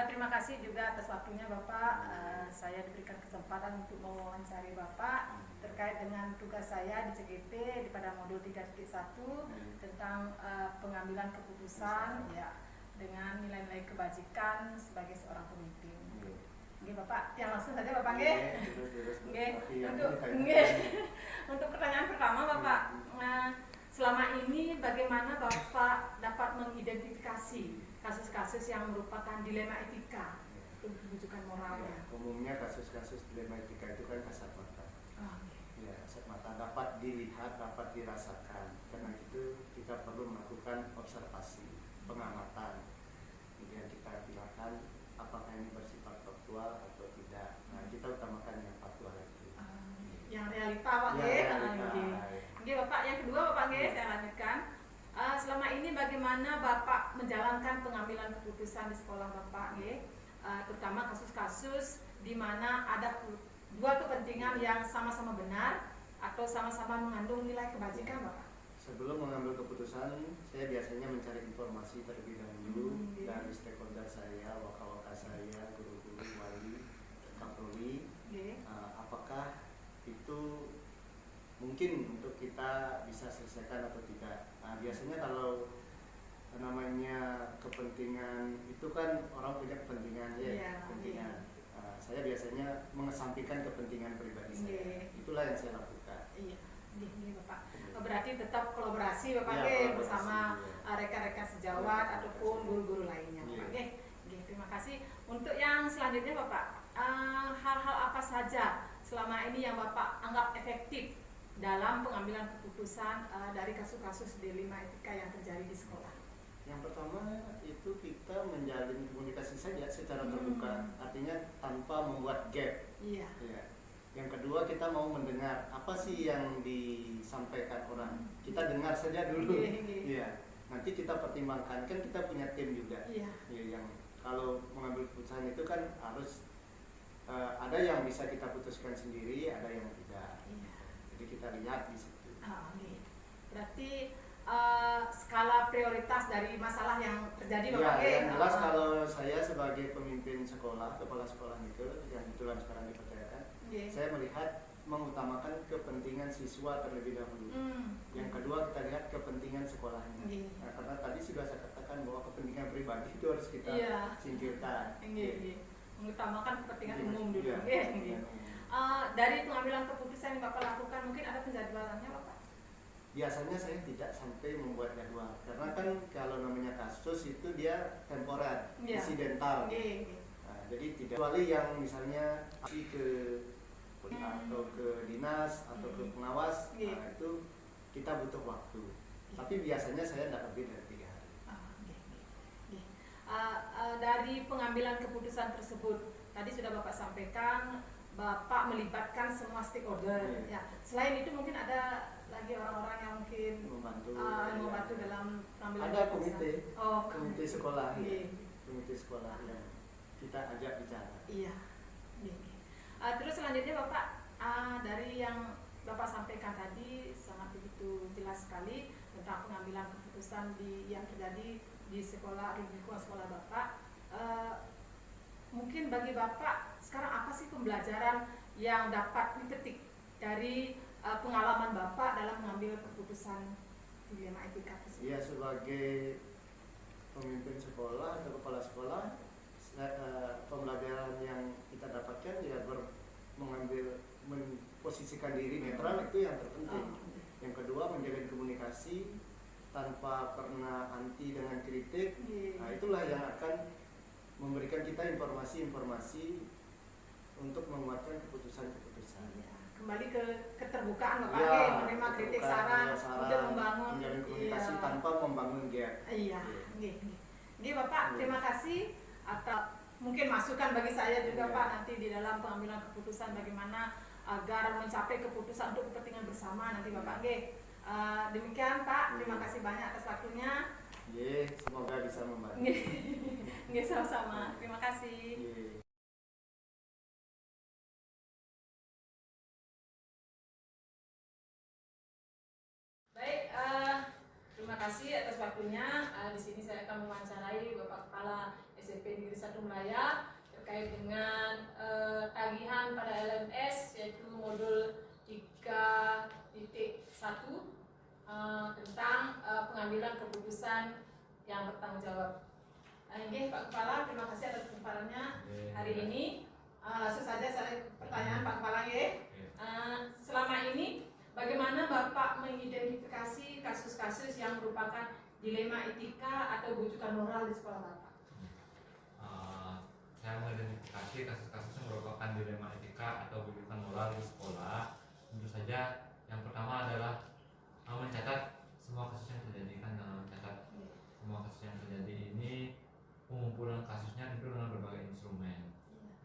Terima kasih juga atas waktunya Bapak. Saya diberikan kesempatan untuk mewawancari Bapak terkait dengan tugas saya di CGP pada modul 3.1 tentang pengambilan keputusan ya dengan nilai-nilai kebajikan sebagai seorang pemimpin. Oke Bapak, yang langsung saja Bapak nggih. Untuk pertanyaan pertama Bapak, selama ini bagaimana Bapak dapat mengidentifikasi kasus-kasus yang merupakan dilema etika untuk rujukan moralnya? Umumnya kasus-kasus dilema etika itu kan kasat mata. Ya, kasat mata dapat dilihat, dapat dirasakan. Karena itu kita perlu melakukan observasi, pengamatan. Kemudian kita bilangkan apakah ini bersifat faktual atau tidak. Nah, kita utamakan yang faktual itu. Yang realita Pak Oke Bapak, yang kedua Bapak saya lanjutkan. Selama ini bagaimana Bapak menjalankan pengambilan keputusan di sekolah Bapak, terutama kasus-kasus di mana ada dua kepentingan yang sama-sama benar atau sama-sama mengandung nilai kebajikan Bapak? Sebelum mengambil keputusan, saya biasanya mencari informasi terlebih dahulu dari stakeholder saya, waka-waka saya, guru-guru, wali, kapolri, apakah itu mungkin untuk kita bisa selesaikan atau tidak. Nah, biasanya kalau namanya kepentingan itu kan orang punya kepentingan kepentingan. Saya biasanya mengesampingkan kepentingan pribadi saya. Itulah yang saya lakukan. Bapak. Berarti tetap kolaborasi Bapak bersama rekan-rekan sejawat ataupun guru-guru lainnya Bapak. Terima kasih. Untuk yang selanjutnya Bapak, hal-hal apa saja selama ini yang Bapak anggap efektif dalam pengambilan keputusan dari kasus-kasus dilema etika yang terjadi di sekolah? Yang pertama itu kita menjalin komunikasi saja secara terbuka, artinya tanpa membuat gap. Yang kedua kita mau mendengar apa sih yang disampaikan orang. Kita dengar saja dulu. Nanti kita pertimbangkan, kan kita punya tim juga. Yang kalau mengambil keputusan itu kan harus ada yang bisa kita putuskan sendiri, ada yang tidak. Jadi kita lihat di situ. Berarti skala prioritas dari masalah yang terjadi Bapak. Yang jelas kalau saya sebagai pemimpin sekolah, kepala sekolah itu yang kebetulan sekarang dipercayakan, saya melihat mengutamakan kepentingan siswa terlebih dahulu. Yang kedua kita lihat kepentingan sekolahnya. Nah, karena tadi sudah saya katakan bahwa kepentingan pribadi itu harus kita singkirkan. Mengutamakan kepentingan umum dulu. Dari pengambilan keputusan yang Bapak lakukan, mungkin ada penjadwalannya Bapak? Biasanya saya tidak sampai membuat jadwal, karena kan kalau namanya kasus itu dia temporer, insidental. Nah, jadi tidak kecuali yang misalnya ke atau ke dinas atau ke pengawas, nah, itu kita butuh waktu. Tapi biasanya saya tidak lebih dari 3 hari. Dari pengambilan keputusan tersebut, tadi sudah Bapak sampaikan Bapak melibatkan semua stakeholder. Selain itu mungkin ada lagi orang-orang yang mungkin membantu dalam pengambilan ada keputusan. komite sekolah, komite sekolah yang kita ajak bicara. Terus selanjutnya Bapak, dari yang Bapak sampaikan tadi sangat begitu jelas sekali tentang pengambilan keputusan yang terjadi di sekolah, di lingkungan sekolah Bapak. Mungkin bagi Bapak sekarang apa sih pembelajaran yang dapat dipetik dari pengalaman Bapak dalam mengambil keputusan dilema etika tersebut? Ya, sebagai pemimpin sekolah atau kepala sekolah, pembelajaran yang kita dapatkan ya memposisikan diri netral itu yang terpenting. Yang kedua, menjalin komunikasi tanpa pernah anti dengan kritik. Nah, itulah yang akan memberikan kita informasi-informasi untuk menguatkan keputusan-keputusan. Kembali ke keterbukaan Bapak, menerima kritik, saran untuk membangun menjalin komunikasi tanpa membangun gap. Ini Bapak, terima kasih atas mungkin masukan bagi saya juga Pak nanti di dalam pengambilan keputusan bagaimana agar mencapai keputusan untuk kepentingan bersama nanti Bapak. Demikian Pak, terima kasih banyak atas waktunya. Semoga bisa membantu. Sama-sama. Terima kasih. Baik, terima kasih atas waktunya. Di sini saya akan mewawancarai Bapak Kepala SMP Negeri 1 Melaya terkait dengan tagihan pada LMS yaitu modul 3.1 tentang pengambilan keputusan yang bertanggung jawab. Pak Kepala, terima kasih atas kesempatannya hari ini. Langsung saja saya pertanyaan Pak Kepala. Selama ini bagaimana Bapak mengidentifikasi kasus-kasus yang merupakan dilema etika atau bujukan moral di sekolah Bapak? Saya mengidentifikasi kasus-kasus yang merupakan dilema etika atau bujukan moral di sekolah. Tentu saja yang pertama adalah mencatat semua kasus yang terjadi, kan mencatat semua kasus yang terjadi ini, pengumpulan kasusnya tentu dengan berbagai instrumen,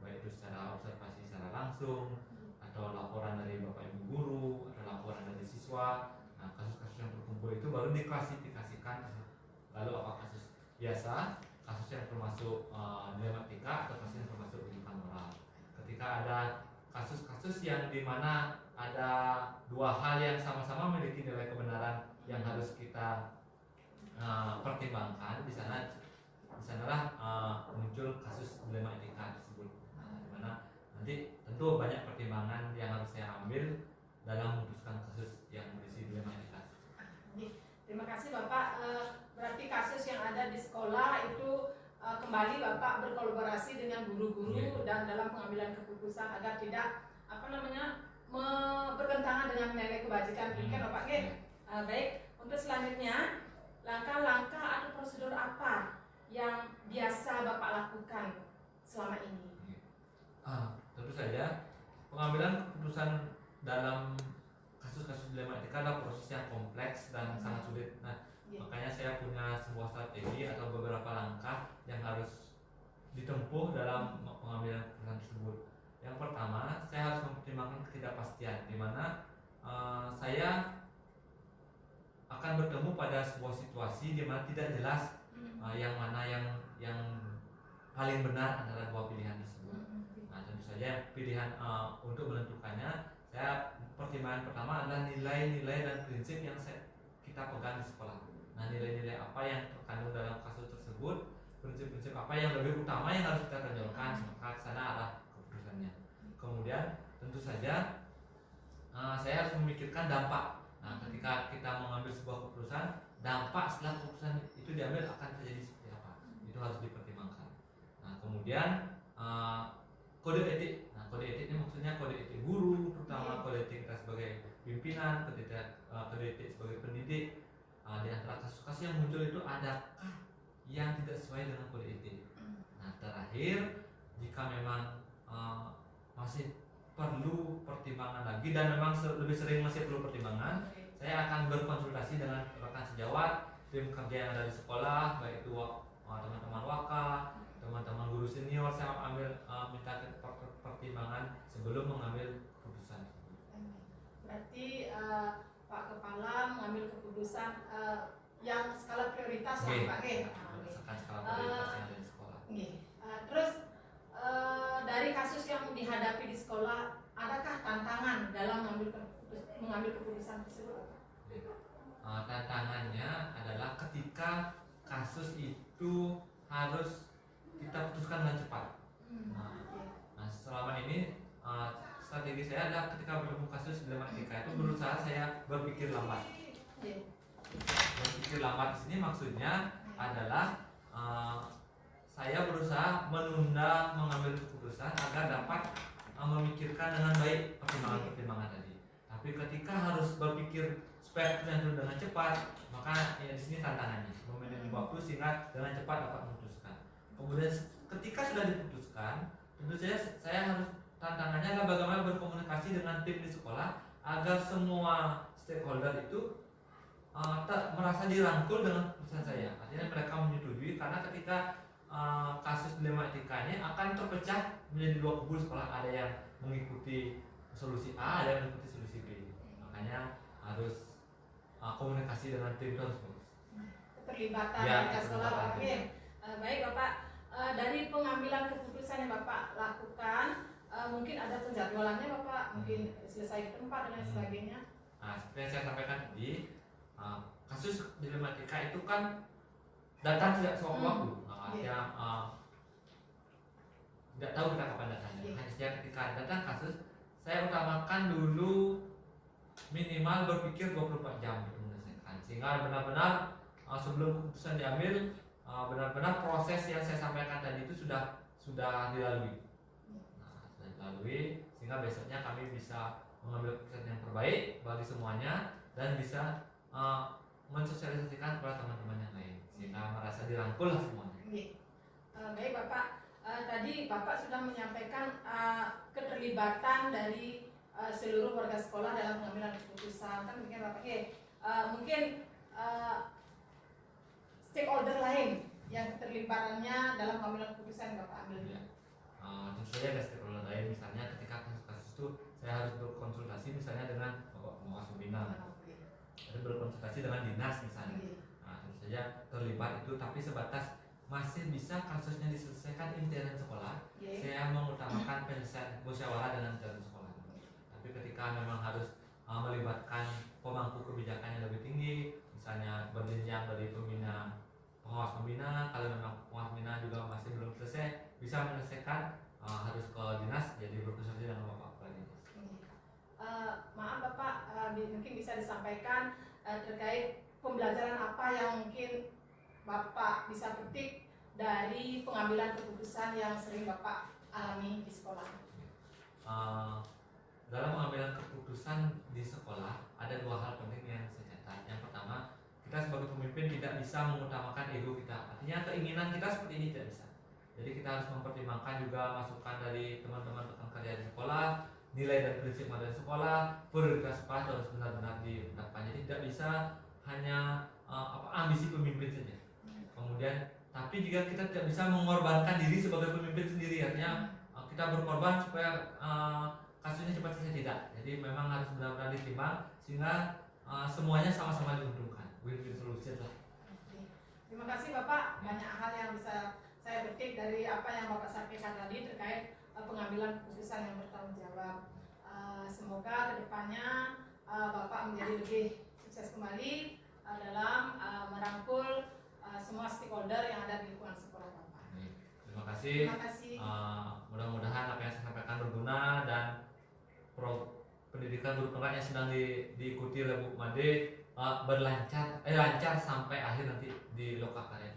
baik itu secara observasi secara langsung atau laporan dari Bapak Ibu guru atau laporan dari siswa. Nah, kasus-kasus yang terkumpul itu baru diklasifikasikan lalu apa kasus biasa, kasus yang termasuk dilema etika atau kasus yang termasuk bujukan moral. Ketika ada kasus-kasus yang dimana ada dua hal yang sama-sama memiliki nilai kebenaran yang harus kita pertimbangkan, di sanalah muncul kasus dilema etika tersebut. Di mana nanti tentu banyak pertimbangan yang harus saya ambil dalam memutuskan kasus yang berisi dilema etika. Terima kasih Bapak. Berarti kasus yang ada di sekolah itu kembali Bapak berkolaborasi dengan guru-guru dan dalam pengambilan keputusan agar tidak bertentangan dengan nilai kebajikan. Demikian Bapak. Baik, untuk selanjutnya langkah-langkah atau prosedur apa yang biasa Bapak lakukan selama ini? Tentu saja pengambilan keputusan dalam kasus-kasus dilema etika adalah proses yang kompleks dan sangat sulit. Makanya saya punya sebuah strategi atau beberapa langkah yang harus ditempuh dalam pengambilan keputusan tersebut. Yang pertama, saya harus mempertimbangkan ketidakpastian, di mana saya akan bertemu pada sebuah situasi di mana tidak jelas yang mana yang paling benar antara dua pilihan tersebut. Nah, tentu saja pilihan untuk menentukannya, saya pertimbangan pertama adalah nilai-nilai dan prinsip yang kita pegang di sekolah. Nah, nilai-nilai apa yang terkandung dalam kasus tersebut, prinsip-prinsip apa yang lebih utama yang harus kita tonjolkan, maka ke sana arah keputusannya. Kemudian tentu saja saya harus memikirkan dampak. Nah, ketika kita mengambil sebuah keputusan, dampak setelah keputusan itu diambil akan terjadi seperti apa, itu harus dipertimbangkan. Nah, kemudian kode etik. Nah, kode etik ini maksudnya kode etik guru, terutama kode etik kita sebagai pimpinan, kode etik sebagai pendidik. Di antara kasus-kasus yang muncul itu adakah yang tidak sesuai dengan kode etik? Nah, terakhir, jika memang masih perlu pertimbangan lagi dan memang lebih sering masih perlu pertimbangan, saya akan berkonsultasi dengan rekan sejawat, tim kerja yang ada di sekolah, baik itu teman-teman waka, teman-teman guru senior. Saya minta pertimbangan sebelum mengambil keputusan. Berarti Pak Kepala mengambil keputusan yang skala prioritas lah Pak. Berdasarkan skala prioritas yang ada di sekolah. Terus dari kasus yang dihadapi di sekolah, adakah tantangan dalam mengambil keputusan tersebut? Tantangannya adalah ketika kasus itu harus kita putuskan dengan cepat. Nah, selama ini strategi saya adalah ketika bertemu kasus dilema etika itu berusaha saya berpikir lambat. Berpikir lambat di sini maksudnya adalah saya berusaha menunda mengambil keputusan agar dapat memikirkan dengan baik pertimbangan-pertimbangan tadi. Tapi ketika harus berpikir supaya keputusan dengan cepat, maka di sini tantangannya memanage waktu sehingga dengan cepat dapat memutuskan. Kemudian ketika sudah diputuskan, tentu saja saya harus tantangannya adalah bagaimana berkomunikasi dengan tim di sekolah agar semua stakeholder itu merasa dirangkul dengan keputusan saya. Artinya mereka menyetujui, karena ketika ketika kasus dilema etika ini akan terpecah menjadi dua kubu sekolah, ada yang mengikuti solusi A, ada yang mengikuti solusi B. Makanya harus komunikasi dengan tim itu harus bagus. Keterlibatan Ya, warga sekolah. keterlibatan. Oke. Baik Bapak, dari pengambilan keputusan yang Bapak lakukan, mungkin ada penjadwalannya Bapak, mungkin selesai di tempat dan lain sebagainya. Nah, seperti yang saya sampaikan tadi, kasus dilematika itu kan datang tidak sewaktu-waktu. Artinya tidak tahu kita kapan datangnya. Hanya saja ketika datang kasus, saya utamakan dulu minimal berpikir 24 jam untuk menyelesaikan, sehingga benar-benar sebelum keputusan diambil, benar-benar proses yang saya sampaikan tadi itu sudah dilalui. Nah, sudah dilalui sehingga besoknya kami bisa mengambil keputusan yang terbaik bagi semuanya dan bisa mensosialisasikan kepada teman-teman yang lain sehingga merasa dirangkul lah semuanya. Baik Bapak, tadi Bapak sudah menyampaikan keterlibatan dari seluruh warga sekolah dalam pengambilan keputusan. Kan mungkin Bapak, mungkin stakeholder lain yang keterlibatannya dalam pengambilan keputusan yang Bapak ambil. Ya. Tentu saja ada stakeholder lain, misalnya ketika kasus-kasus itu saya harus berkonsultasi misalnya dengan pengawas pembina, harus berkonsultasi dengan dinas misalnya. Nah, tentu saja terlibat itu, tapi sebatas masih bisa kasusnya diselesaikan intern sekolah, saya mengutamakan penyelesaian musyawarah dengan intern sekolah. Tapi ketika memang harus melibatkan pemangku kebijakan yang lebih tinggi, misalnya berjenjang dari pembina, pengawas pembina, kalau memang pengawas pembina juga masih belum selesai, bisa menyelesaikan, harus ke dinas, jadi berkonsultasi dengan Bapak Kepala Dinas. Maaf Bapak, mungkin bisa disampaikan terkait pembelajaran apa yang mungkin Bapak bisa petik dari pengambilan keputusan yang sering Bapak alami di sekolah. Dalam pengambilan keputusan di sekolah ada dua hal penting yang saya catat. Yang pertama, kita sebagai pemimpin tidak bisa mengutamakan ego kita. Artinya keinginan kita seperti ini tidak bisa. Jadi kita harus mempertimbangkan juga masukan dari teman-teman rekan kerja di sekolah, nilai dan prinsip ada di sekolah, prioritas sekolah harus benar-benar ditetapkan. Jadi tidak bisa hanya ambisi pemimpin saja. Kemudian, tapi juga kita tidak bisa mengorbankan diri sebagai pemimpin sendiri. Artinya kita berkorban supaya kasusnya cepat selesai, tidak. Jadi memang harus benar-benar ditimbang sehingga semuanya sama-sama diuntungkan. Win-win solution lah. Terima kasih Bapak, banyak hal yang bisa saya petik dari apa yang Bapak sampaikan tadi terkait pengambilan keputusan yang bertanggung jawab. Semoga kedepannya Bapak menjadi lebih sukses kembali dalam merangkul semua stakeholder yang ada di lingkungan sekolah Bapak. Terima kasih. Terima kasih. Mudah-mudahan apa yang saya sampaikan berguna dan pendidikan guru penggerak yang sedang diikuti oleh Bu Made lancar sampai akhir nanti di loka karya.